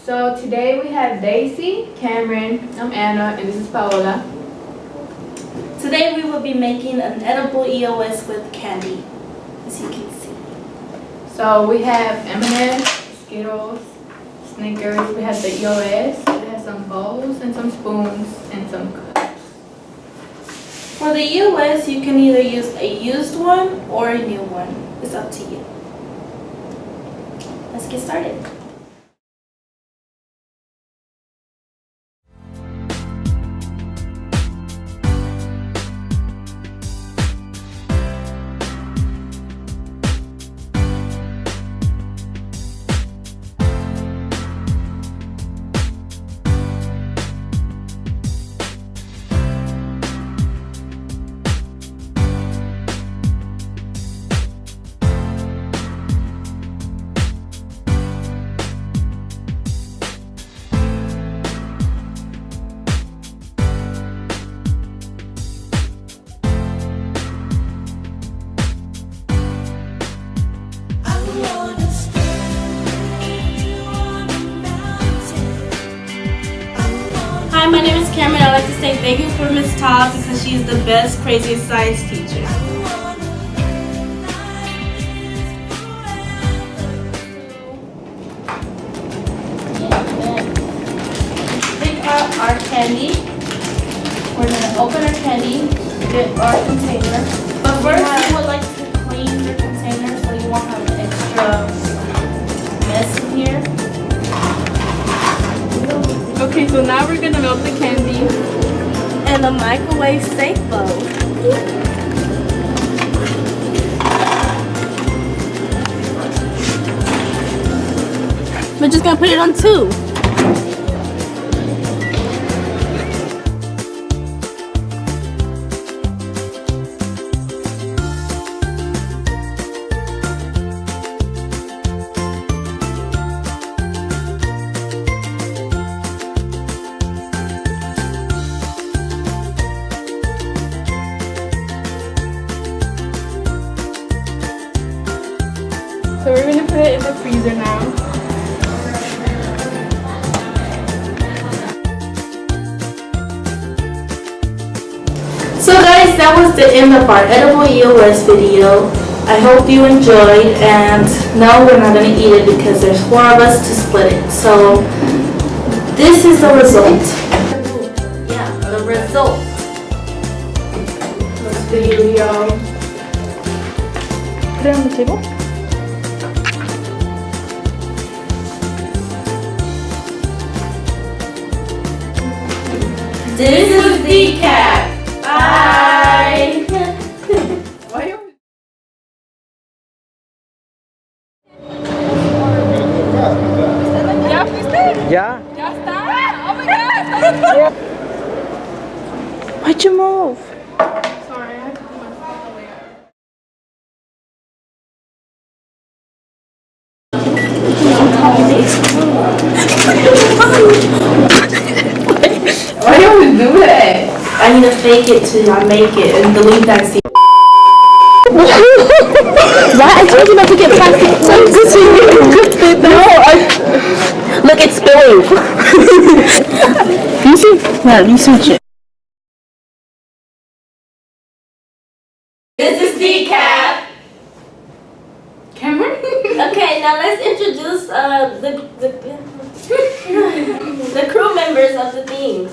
So today we have Daisy, Cameron, I'm Anna, and this is Paola. Today we will be making an edible EOS with candy, as you can see. So we have M&M's, Skittles, Snickers, we have the EOS, we have some bowls and some spoons and some cups. For the EOS, you can either use a used one or a new one. It's up to you. Let's get started. Hi, my name is Cameron. I'd like to say thank you for Miss Todd because she's the best, craziest science teacher. Pick up our candy. We're going to open our candy, get our container. But first, we would like to clean your container so you won't have an extra mess in here. Okay, so now we're gonna melt the candy. And a microwave safe bowl. We're just gonna put it on 2. So we're gonna put it in the freezer now. So guys, that was the end of our edible EOS video. I hope you enjoyed, and no, we're not going to eat it because there's 4 of us to split it. So this is the result. Yeah, the result. Let's video. Put it on the table. This is decaf. Bye. Why are ¿Ya fuiste? Ya. ¿Ya está? Oh my god! Why'd you move? Sorry, I had to do my way out. Why do you always do that? I need to fake it till I make it and delete that scene. Why? I told you not to get plastic plates. No, look, it's spilling. You see? Yeah, you switch it. This is decaf. Cameron? Okay, now let's introduce the crew members of the thing.